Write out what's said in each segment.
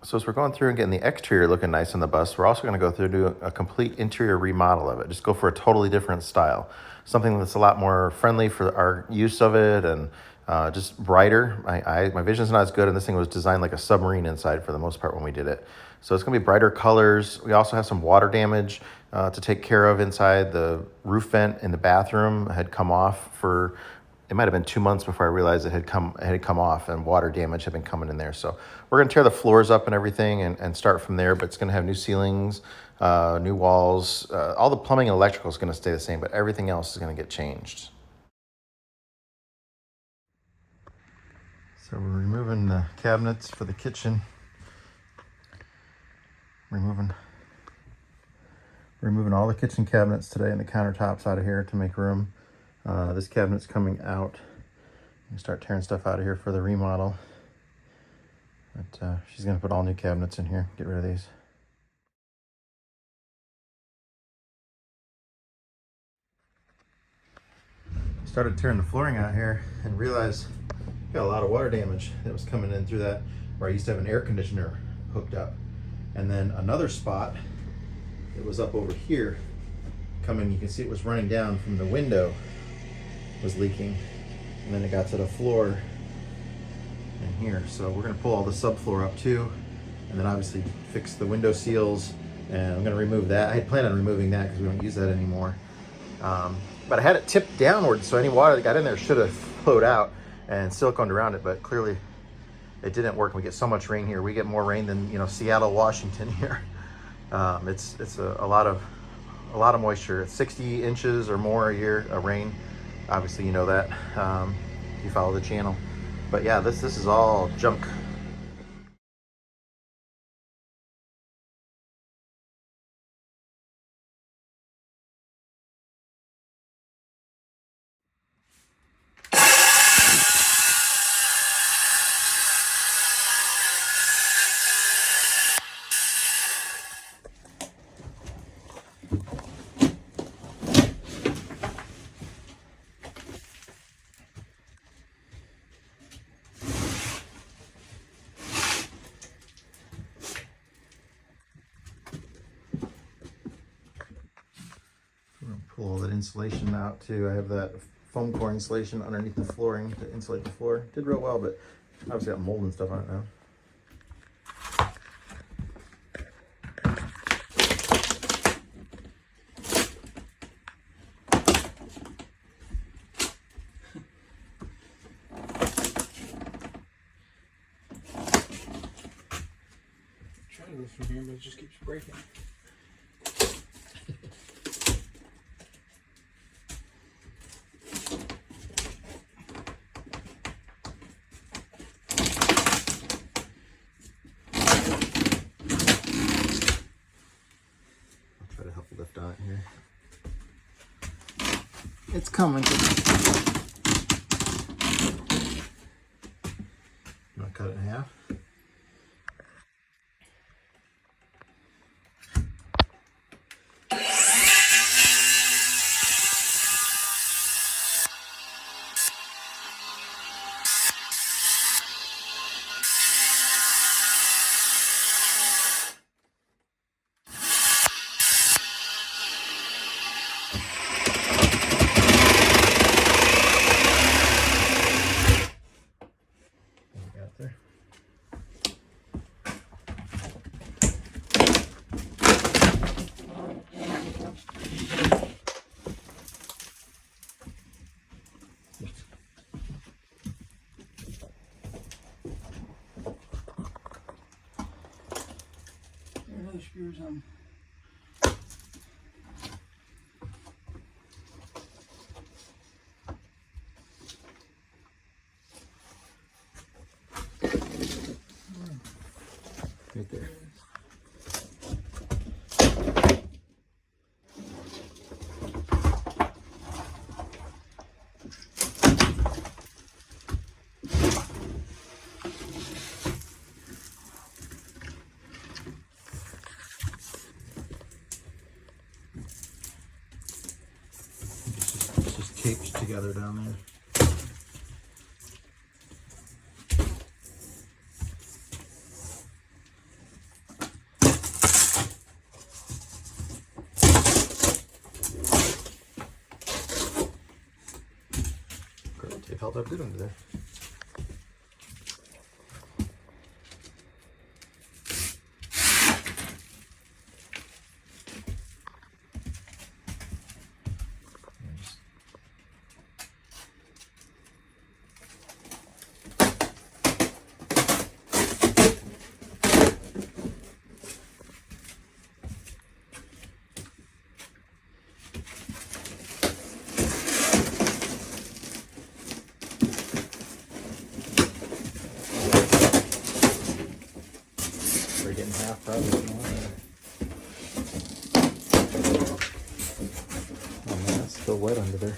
So as we're going through and getting the exterior looking nice on the bus, we're also going to go through and do a complete interior remodel of it. Just go for a totally different style. Something that's a lot more friendly for our use of it and just brighter. My vision's not as good, and this thing was designed like a submarine inside for the most part when we did it. So it's going to be brighter colors. We also have some water damage to take care of inside. The roof vent in the bathroom had come off for, it might have been 2 months before I realized it had come off, and water damage had been coming in there. So we're going to tear the floors up and everything and start from there, but it's going to have new ceilings, new walls. All the plumbing and electrical is going to stay the same, but everything else is going to get changed. So we're removing the cabinets for the kitchen. Removing all the kitchen cabinets today and the countertops out of here to make room. This cabinet's coming out. I'm start tearing stuff out of here for the remodel. But she's gonna put all new cabinets in here, get rid of these. Started tearing the flooring out here and realized got a lot of water damage that was coming in through that where I used to have an air conditioner hooked up. And then another spot, it was up over here coming, you can see it was running down from the window, was leaking, and then it got to the floor in here. So we're gonna pull all the subfloor up too, and then obviously fix the window seals, and I'm gonna remove that. I had planned on removing that because we don't use that anymore. But I had it tipped downward, so any water that got in there should have flowed out and siliconed around it, but clearly it didn't work. We get so much rain here. We get more rain than, you know, Seattle, Washington here. It's a lot of moisture. It's 60 inches or more a year of rain. Obviously, you know that if you follow the channel. But yeah, this is all junk. Pull all that insulation out too. I have that foam core insulation underneath the flooring to insulate the floor. Did real well, but obviously got mold and stuff on it now. Trying to go from here, but it just keeps breaking. Lift on it here. It's coming. I'm gonna cut it in half. Screws on. Right there. It's just taped together down there. held up good under there. Getting half probably. Oh man, that's still wet under there.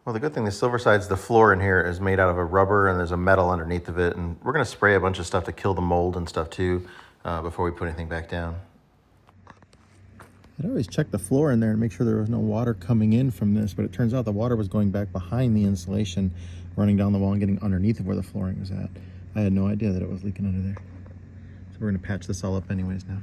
Well, the good thing, the silver sides, the floor in here is made out of a rubber and there's a metal underneath of it. And we're gonna spray a bunch of stuff to kill the mold and stuff too before we put anything back down. I'd always check the floor in there and make sure there was no water coming in from this, but it turns out the water was going back behind the insulation, running down the wall and getting underneath of where the flooring was at. I had no idea that it was leaking under there. So we're gonna patch this all up anyways now.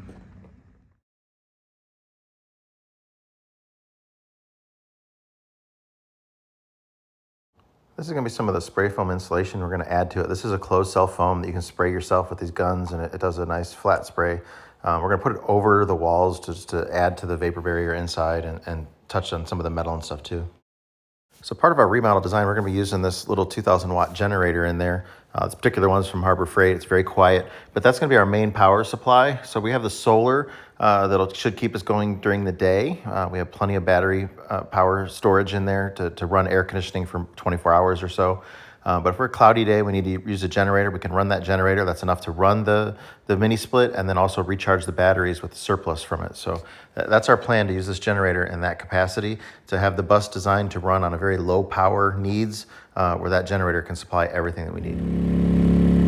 This is gonna be some of the spray foam insulation we're gonna add to it. This is a closed cell foam that you can spray yourself with these guns, and it does a nice flat spray. We're gonna put it over the walls just to add to the vapor barrier inside and touch on some of the metal and stuff too. So part of our remodel design, we're gonna be using this little 2,000 watt generator in there. This particular one's from Harbor Freight. It's very quiet, but that's gonna be our main power supply. So we have the solar that should keep us going during the day. We have plenty of battery power storage in there to run air conditioning for 24 hours or so. But if we're a cloudy day, we need to use a generator. We can run that generator. That's enough to run the mini split and then also recharge the batteries with the surplus from it. So that's our plan, to use this generator in that capacity, to have the bus designed to run on a very low power needs where that generator can supply everything that we need.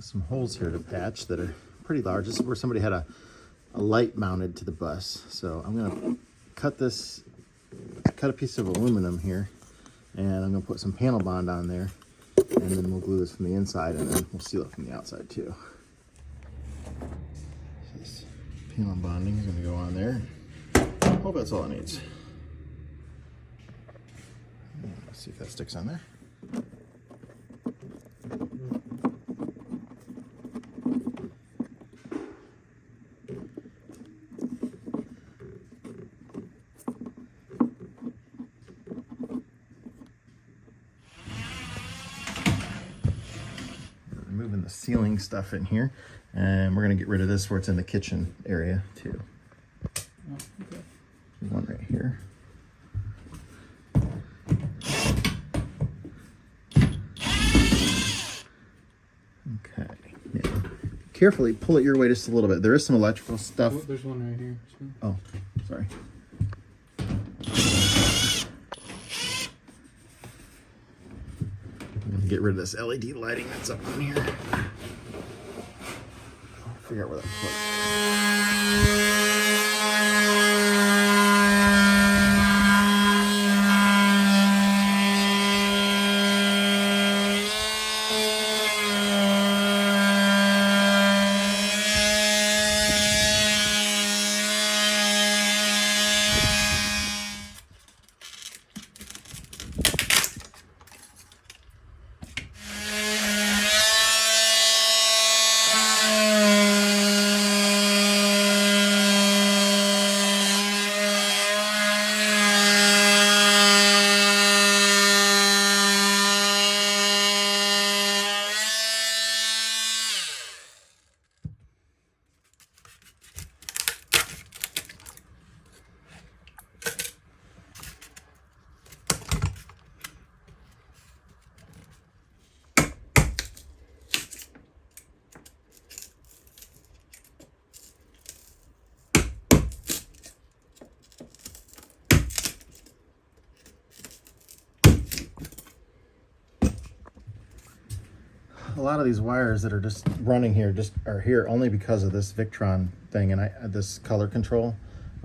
Some holes here to patch that are pretty large. This is where somebody had a light mounted to the bus. So I'm gonna cut a piece of aluminum here, and I'm gonna put some panel bond on there, and then we'll glue this from the inside, and then we'll seal it from the outside too. So this panel bonding is gonna go on there. I hope that's all it needs. Let's see if that sticks on there. Removing the ceiling stuff in here, and we're going to get rid of this where it's in the kitchen area too. Oh, okay. There's one right here. Okay. Now, carefully pull it your way just a little bit. There is some electrical stuff. Oh, there's one right here. Oh, sorry. Get rid of this LED lighting that's up on here. I'll figure out where that plugs. lot of these wires that are just running here just are here only because of this Victron thing and this color control.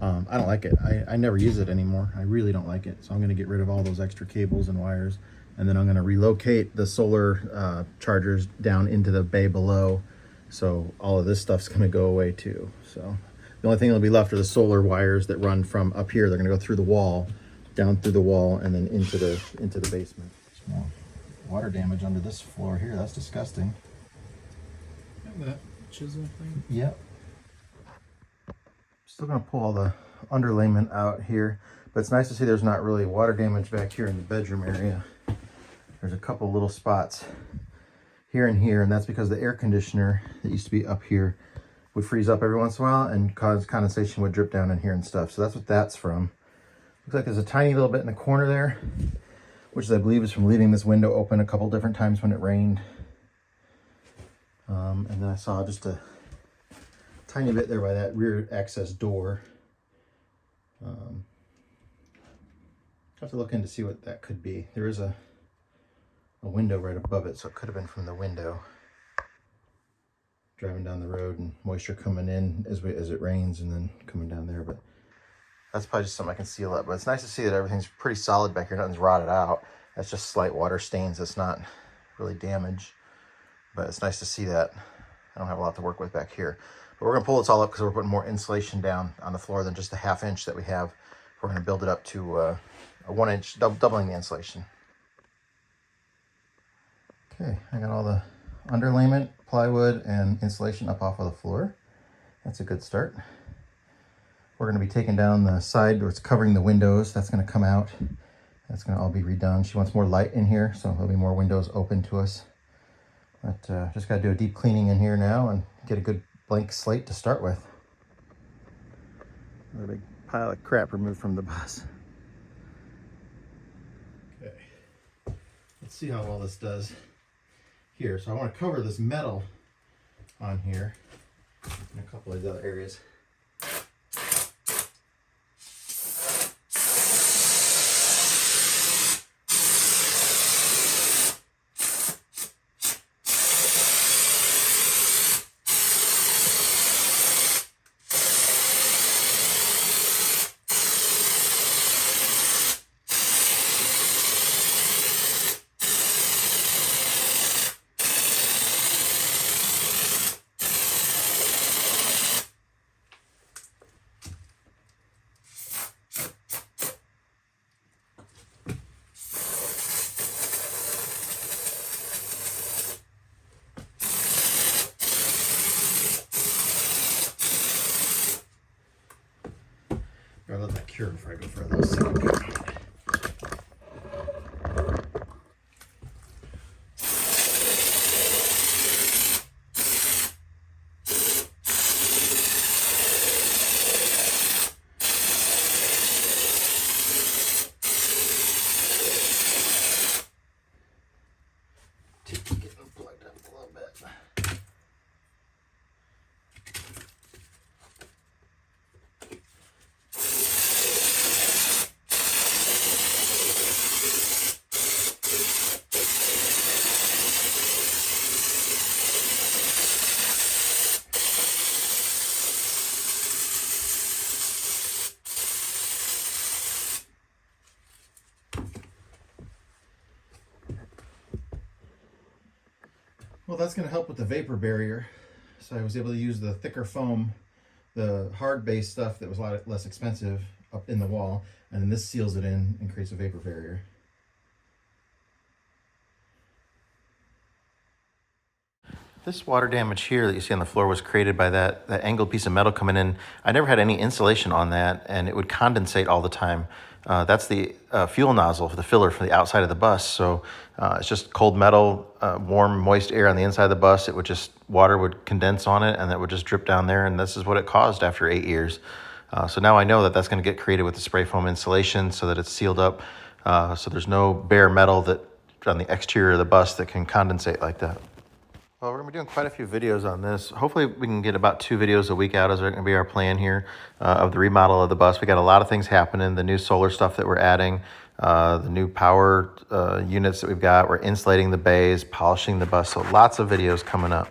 I don't like it. I never use it anymore. I really don't like it. So I'm going to get rid of all those extra cables and wires, and then I'm going to relocate the solar chargers down into the bay below. So all of this stuff's going to go away too. So the only thing that'll be left are the solar wires that run from up here. They're going to go through the wall, down through the wall, and then into the basement. Small water damage under this floor here. That's disgusting. That chisel thing. Yep. Still gonna pull all the underlayment out here, but it's nice to see there's not really water damage back here in the bedroom area. There's a couple little spots here and here, and that's because the air conditioner that used to be up here would freeze up every once in a while and cause condensation would drip down in here and stuff. So that's what that's from. Looks like there's a tiny little bit in the corner there, which I believe is from leaving this window open a couple different times when it rained. And then I saw just a tiny bit there by that rear access door. Have to look in to see what that could be. There is a window right above it, so it could have been from the window. Driving down the road and moisture coming in as it rains and then coming down there, but that's probably just something I can seal up. But it's nice to see that everything's pretty solid back here. Nothing's rotted out. That's just slight water stains. It's not really damage, but it's nice to see that. I don't have a lot to work with back here. But we're going to pull this all up because we're putting more insulation down on the floor than just the 1/2 inch that we have. We're going to build it up to a 1 inch, doubling the insulation. Okay, I got all the underlayment, plywood, and insulation up off of the floor. That's a good start. We're going to be taking down the side where it's covering the windows. That's going to come out. That's going to all be redone. She wants more light in here, so there'll be more windows open to us. But just got to do a deep cleaning in here now and get a good blank slate to start with. Another big pile of crap removed from the bus. Okay, let's see how well this does here. So I want to cover this metal on here and a couple of these other areas. I'll let that cure before I go further. Let's see what we got. Getting plugged up a little bit. Well, that's going to help with the vapor barrier. So I was able to use the thicker foam, the hard base stuff that was a lot less expensive up in the wall, and then this seals it in and creates a vapor barrier. This water damage here that you see on the floor was created by that angled piece of metal coming in. I never had any insulation on that, and it would condensate all the time. That's the fuel nozzle for the filler for the outside of the bus. So it's just cold metal, warm, moist air on the inside of the bus. It would just, water would condense on it, and that would just drip down there, and this is what it caused after 8 years. So now I know that that's going to get created with the spray foam insulation so that it's sealed up. So there's no bare metal that on the exterior of the bus that can condensate like that. Well, we're going to be doing quite a few videos on this. Hopefully we can get about 2 videos a week out, as going to be our plan here of the remodel of the bus. We got a lot of things happening, the new solar stuff that we're adding, the new power units that we've got. We're insulating the bays, polishing the bus. So lots of videos coming up.